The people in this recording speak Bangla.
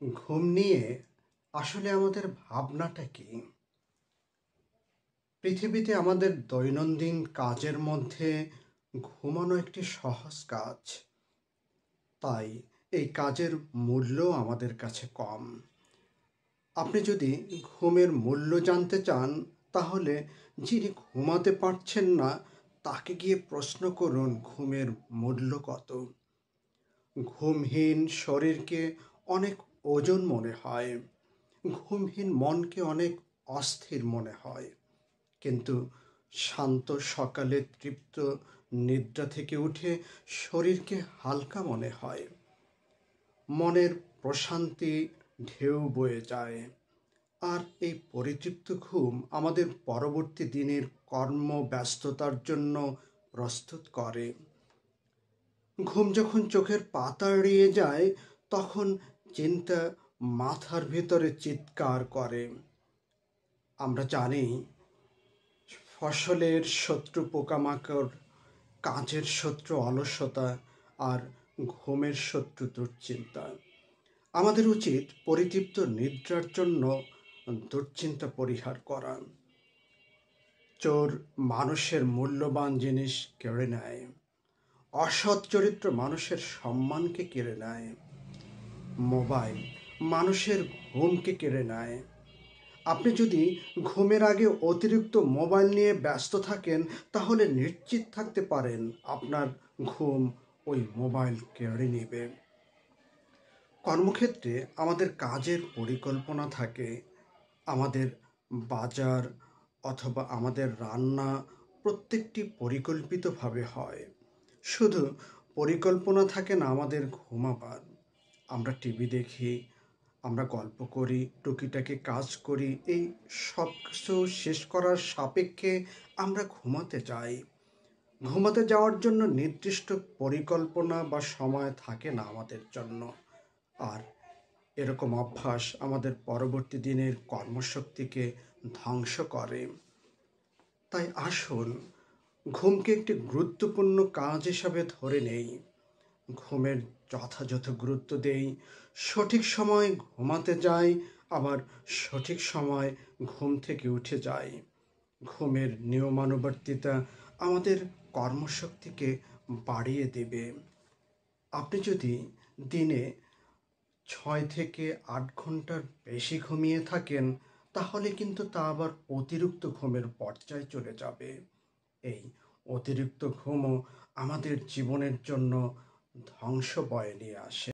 ঘুম নিয়ে আসলে আমাদের ভাবনাটা কি? পৃথিবীতে আমাদের দৈনন্দিন কাজের মধ্যে ঘুমানো একটি সহজ কাজ। তাই এই কাজের মূল্য আমাদের কাছে কম। আপনি যদি ঘুমের মূল্য জানতে চান, তাহলে যিনি ঘুমাতে পারছেন না, তাকে গিয়ে প্রশ্ন করুন ঘুমের মূল্য কত? ঘুমহীন শরীরকে অনেক ওজন মনে হয়। ঘুমহীন মনকে অনেক অস্থির মনে হয়। কিন্তু শান্ত সকালে তৃপ্ত নিদ্রা থেকে উঠে শরীরকে হালকা মনে হয়। মনের প্রশান্তি ঢেউ বয়ে যায়। আর এই পরিতৃপ্ত ঘুম আমাদের পরবর্তী দিনের কর্মব্যস্ততার জন্য প্রস্তুত করে। ঘুম যখন চোখের পাতা এড়িয়ে যায়, তখন চিন্তা মাথার ভিতরে চিৎকার করে। আমরা জানি ফসলের শত্রু পোকামাকড়, কাজের শত্রু অলসতা, আর ঘুমের শত্রু দুশ্চিন্তা। আমাদের উচিত পরিতৃপ্ত নিদ্রার জন্য দুশ্চিন্তা পরিহার করা। চোর মানুষের মূল্যবান জিনিস কেড়ে নেয়। অসৎ চরিত্র মানুষের সম্মানকে কেড়ে নেয়। মোবাইল মানুষের ঘুমকে কেড়ে নেয়। আপনি যদি ঘুমের আগে অতিরিক্ত মোবাইল নিয়ে ব্যস্ত থাকেন, তাহলে নিশ্চিত থাকতে পারেন আপনার ঘুম ওই মোবাইল কেড়ে নেবে। কর্মক্ষেত্রে আমাদের কাজের পরিকল্পনা থাকে। আমাদের বাজার অথবা আমাদের রান্না প্রত্যেকটি পরিকল্পিতভাবে হয়। শুধু পরিকল্পনা থাকে না আমাদের ঘুমাবার। আমরা টিভি দেখি, আমরা গল্প করি, টুকিটাকি কাজ করি। এই সব কিছু শেষ করার সাপেক্ষে আমরা ঘুমাতে যাই। ঘুমাতে যাওয়ার জন্য নির্দিষ্ট পরিকল্পনা বা সময় থাকে না আমাদের জন্য। আর এরকম অভ্যাস আমাদের পরবর্তী দিনের কর্মশক্তিকে ধ্বংস করে। তাই আসুন ঘুমকে একটি গুরুত্বপূর্ণ কাজ হিসাবে ধরে নেই। ঘুমের যথাযথ গুরুত্ব দেই, সঠিক সময় ঘুমাতে যাই, আবার সঠিক সময় ঘুম থেকে উঠে যাই। ঘুমের নিয়মানুবর্তিতা আমাদের কর্মশক্তিকে বাড়িয়ে দেবে। আপনি যদি দিনে 6 থেকে 8 ঘন্টার বেশি ঘুমিয়ে থাকেন, তাহলে কিন্তু তা আবার অতিরিক্ত ঘুমের পর্যায়ে চলে যাবে। এই অতিরিক্ত ঘুমও আমাদের জীবনের জন্য ধ্বংস বয়ে নিয়ে আসে।